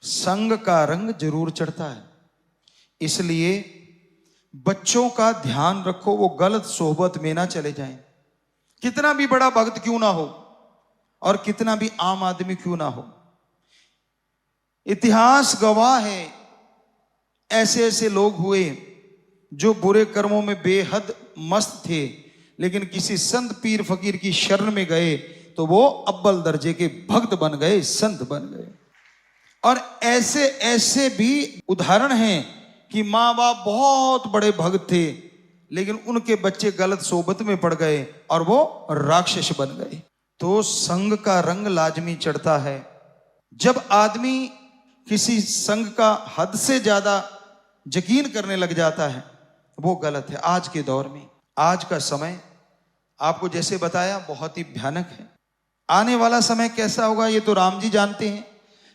संग का रंग जरूर चढ़ता है। इसलिए बच्चों का ध्यान रखो, वो गलत सोहबत में ना चले जाएं। कितना भी बड़ा भक्त क्यों ना हो और कितना भी आम आदमी क्यों ना हो, इतिहास गवाह है, ऐसे ऐसे लोग हुए जो बुरे कर्मों में बेहद मस्त थे, लेकिन किसी संत पीर फकीर की शरण में गए तो वो अव्वल दर्जे के भक्त बन गए, संत बन गए। और ऐसे ऐसे भी उदाहरण हैं कि माँ बाप बहुत बड़े भक्त थे, लेकिन उनके बच्चे गलत सोबत में पड़ गए और वो राक्षस बन गए। तो संग का रंग लाजमी चढ़ता है। जब आदमी किसी संग का हद से ज्यादा यकीन करने लग जाता है, वो गलत है। आज के दौर में, आज का समय आपको जैसे बताया बहुत ही भयानक है। आने वाला समय कैसा होगा ये तो राम जी जानते हैं,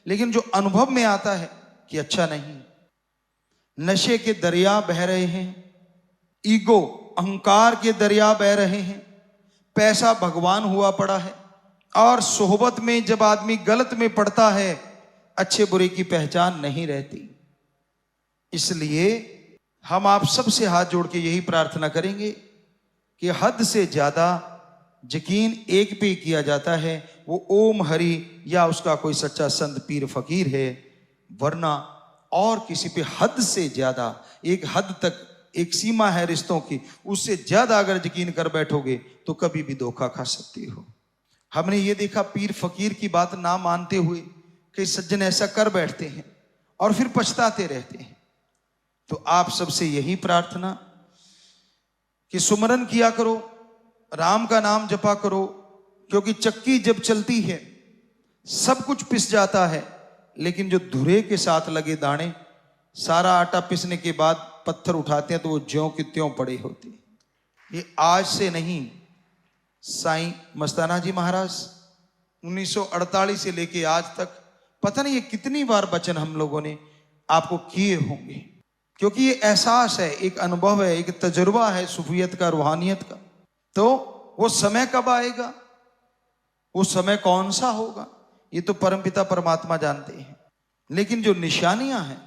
लेकिन जो अनुभव में आता है कि अच्छा नहीं। नशे के दरिया बह रहे हैं, ईगो अहंकार के दरिया बह रहे हैं, पैसा भगवान हुआ पड़ा है, और सोहबत में जब आदमी गलत में पड़ता है, अच्छे बुरे की पहचान नहीं रहती। इसलिए हम आप सबसे हाथ जोड़ के यही प्रार्थना करेंगे कि हद से ज्यादा यकीन एक पे किया जाता है, वो ओम हरि या उसका कोई सच्चा संत पीर फकीर है, वरना और किसी पे हद से ज्यादा, एक हद तक एक सीमा है रिश्तों की, उससे ज्यादा अगर यकीन कर बैठोगे तो कभी भी धोखा खा सकते हो। हमने ये देखा पीर फकीर की बात ना मानते हुए कई सज्जन ऐसा कर बैठते हैं और फिर पछताते रहते हैं। तो आप सबसे यही प्रार्थना कि सुमरन किया करो, राम का नाम जपा करो, क्योंकि चक्की जब चलती है सब कुछ पिस जाता है, लेकिन जो धुरे के साथ लगे दाने, सारा आटा पिसने के बाद पत्थर उठाते हैं तो वो ज्यों की त्यों पड़े होते हैं। ये आज से नहीं, साईं मस्ताना जी महाराज 1948 से लेके आज तक पता नहीं ये कितनी बार वचन हम लोगों ने आपको किए होंगे, क्योंकि ये एहसास है, एक अनुभव है, एक तजुर्बा है सूफियत का, रूहानियत का। तो वो समय कब आएगा, वो समय कौन सा होगा, ये तो परमपिता परमात्मा जानते हैं। लेकिन जो निशानियां हैं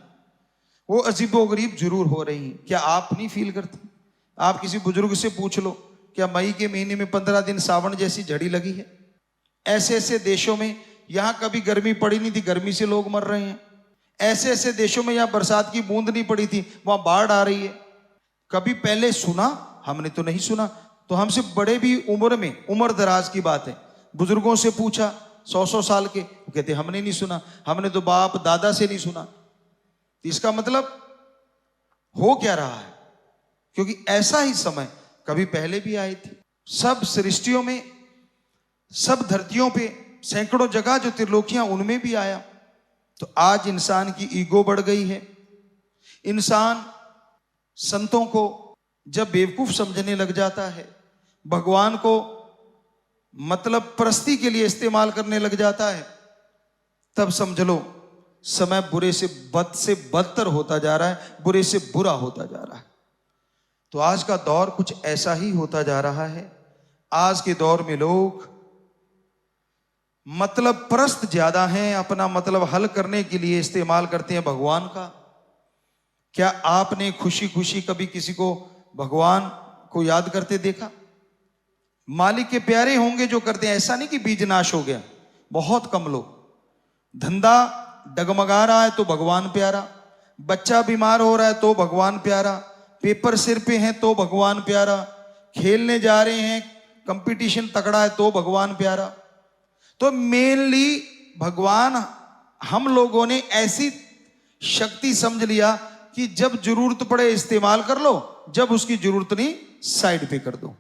वो अजीबोगरीब जरूर हो रही हैं। क्या आप नहीं फील करते? आप किसी बुजुर्ग से पूछ लो, क्या मई के महीने में 15 दिन सावन जैसी झड़ी लगी है? ऐसे ऐसे देशों में, यहां कभी गर्मी पड़ी नहीं थी, गर्मी से लोग मर रहे हैं। ऐसे ऐसे देशों में यहां बरसात की बूंद नहीं पड़ी थी, वहां बाढ़ आ रही है। कभी पहले सुना? हमने तो नहीं सुना। तो हमसे बड़े भी उम्र में, उम्र दराज की बात है, बुजुर्गों से पूछा 100-100 साल के, वो कहते हमने नहीं सुना, हमने तो बाप दादा से नहीं सुना। इसका मतलब हो क्या रहा है? क्योंकि ऐसा ही समय कभी पहले भी आए थे। सब सृष्टियों में, सब धरतियों पे, सैकड़ों जगह जो त्रिलोकियां, उनमें भी आया। तो आज इंसान की ईगो बढ़ गई है। इंसान संतों को जब बेवकूफ समझने लग जाता है, भगवान को मतलब प्रस्ती के लिए इस्तेमाल करने लग जाता है, तब समझ लो समय बुरे से बदतर होता जा रहा है, बुरे से बुरा होता जा रहा है। तो आज का दौर कुछ ऐसा ही होता जा रहा है। आज के दौर में लोग मतलब परस्त ज्यादा हैं, अपना मतलब हल करने के लिए इस्तेमाल करते हैं भगवान का। क्या आपने खुशी खुशी कभी किसी को भगवान को याद करते देखा? मालिक के प्यारे होंगे जो करते हैं, ऐसा नहीं कि बीज नाश हो गया। बहुत कम लोग। धंधा डगमगा रहा है तो भगवान प्यारा, बच्चा बीमार हो रहा है तो भगवान प्यारा, पेपर सिर पे हैं तो भगवान प्यारा, खेलने जा रहे हैं, कंपटीशन तगड़ा है तो भगवान प्यारा। तो मेनली भगवान हम लोगों ने ऐसी शक्ति समझ लिया कि जब जरूरत पड़े इस्तेमाल कर लो, जब उसकी जरूरत नहीं साइड पे कर दो।